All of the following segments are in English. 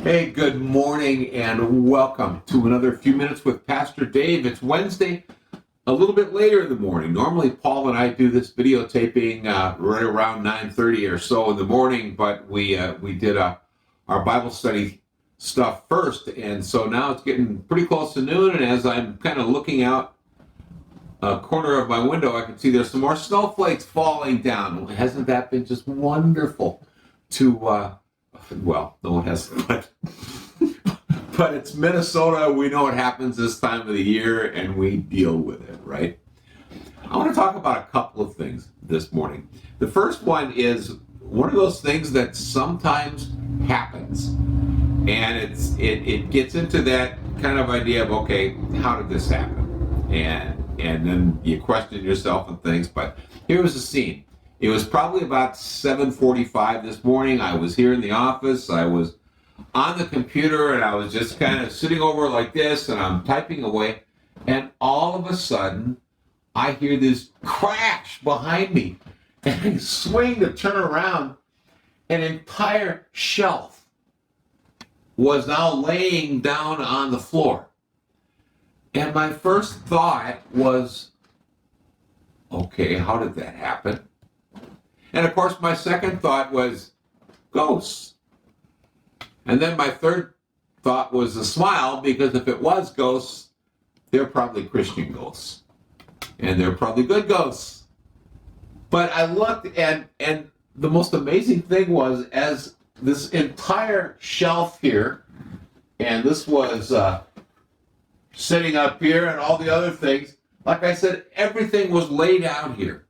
Hey, good morning and welcome to another Few Minutes with Pastor Dave. It's Wednesday, a little bit later in the morning. Normally, Paul and I do this videotaping right around 9:30 or so in the morning, but we did our Bible study stuff first, and so now it's getting pretty close to noon, and as I'm kind of looking out a corner of my window, I can see there's some more snowflakes falling down. Hasn't that been just wonderful to well, no one has, but it's Minnesota. We know what happens this time of the year, and we deal with it, right? I want to talk about a couple of things this morning. The first one is one of those things that sometimes happens, and it gets into that kind of idea of, okay, how did this happen? And then you question yourself and things. But here was the scene. It was probably about 7:45 this morning. I was here in the office. I was on the computer, and I was just kind of sitting over like this, and I'm typing away. And all of a sudden, I hear this crash behind me. And I swing to turn around. An entire shelf was now laying down on the floor. And my first thought was, okay, how did that happen? And of course, my second thought was ghosts. And then my third thought was a smile, because if it was ghosts, they're probably Christian ghosts. And they're probably good ghosts. But I looked, and the most amazing thing was, as this entire shelf here, and this was sitting up here and all the other things, like I said, everything was laid out here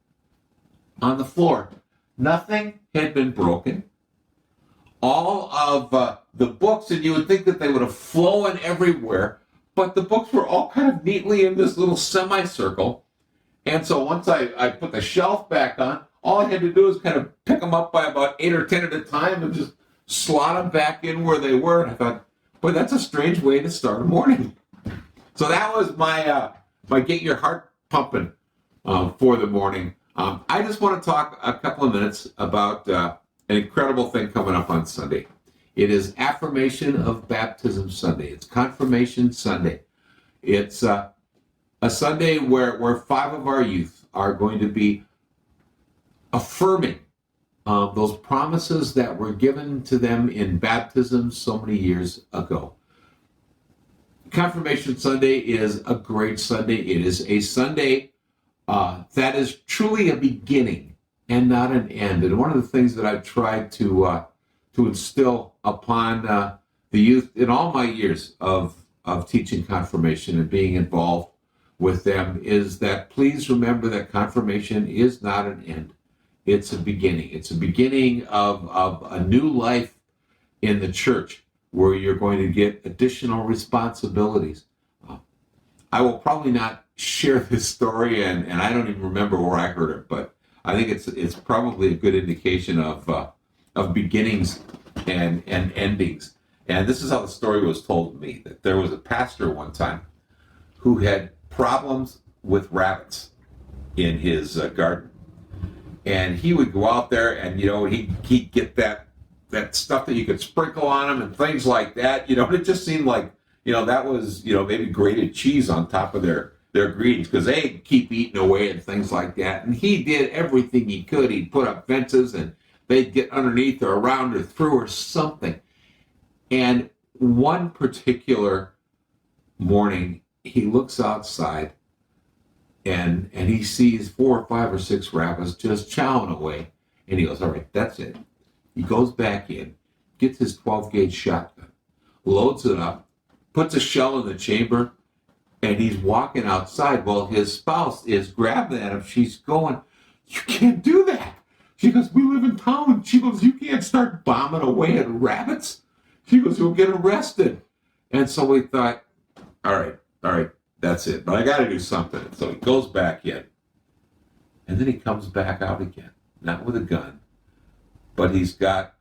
on the floor. Nothing had been broken. All of the books, and you would think that they would have flown everywhere, but the books were all kind of neatly in this little semicircle. And so once I put the shelf back on, all I had to do was kind of pick them up by about 8 or 10 at a time and just slot them back in where they were. And I thought, boy, that's a strange way to start a morning. So that was my get your heart pumping for the morning. I just want to talk a couple of minutes about an incredible thing coming up on Sunday. It is Affirmation of Baptism Sunday. It's Confirmation Sunday. It's a Sunday where 5 of our youth are going to be affirming those promises that were given to them in baptism so many years ago. Confirmation Sunday is a great Sunday. It is a Sunday that is truly a beginning and not an end. And one of the things that I've tried to instill upon the youth in all my years of teaching confirmation and being involved with them is that please remember that confirmation is not an end. It's a beginning. It's a beginning of a new life in the church, where you're going to get additional responsibilities. I will probably not share this story, and I don't even remember where I heard it, but I think it's probably a good indication of beginnings and endings. And this is how the story was told to me, that there was a pastor one time who had problems with rabbits in his garden. And he would go out there and, he'd get that stuff that you could sprinkle on them and things like that, and it just seemed like, that was, maybe grated cheese on top of their greens, because they keep eating away and things like that. And he did everything he could. He'd put up fences, and they'd get underneath or around or through or something. And one particular morning, he looks outside, and he sees 4 or 5 or 6 rabbits just chowing away. And he goes, all right, that's it. He goes back in, gets his 12-gauge shotgun, loads it up, puts a shell in the chamber, and he's walking outside. Well, his spouse is grabbing at him. She's going, you can't do that. She goes, we live in town. She goes, you can't start bombing away at rabbits. She goes, you'll get arrested. And so we thought, all right, that's it. But I got to do something. So he goes back in. And then he comes back out again, not with a gun, but he's got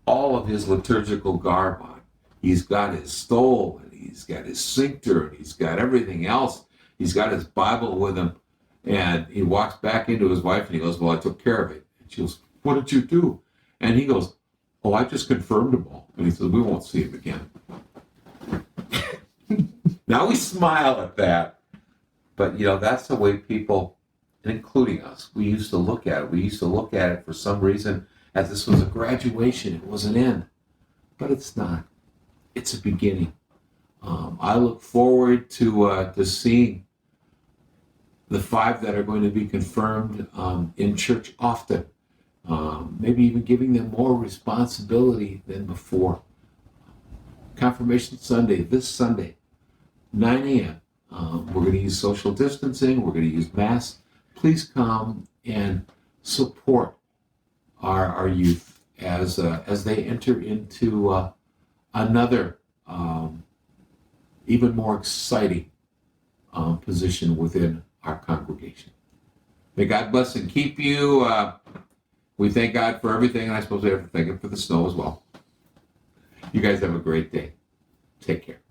all of his liturgical garb on. He's got his stole, and he's got his cincture, and he's got everything else. He's got his Bible with him. And he walks back into his wife, and he goes, well, I took care of it. And she goes, what did you do? And he goes, Oh, I just confirmed them all. And he says, we won't see him again. Now we smile at that. But, that's the way people, including us, we used to look at it. We used to look at it for some reason as this was a graduation. It was an end. But it's not. It's a beginning. I look forward to seeing the 5 that are going to be confirmed in church often. Maybe even giving them more responsibility than before. Confirmation Sunday, this Sunday, 9 a.m. We're going to use social distancing. We're going to use masks. Please come and support our youth as they enter into another even more exciting position within our congregation. May God bless and keep you. We thank God for everything, and I suppose we have to thank Him for the snow as well. You guys have a great day. Take care.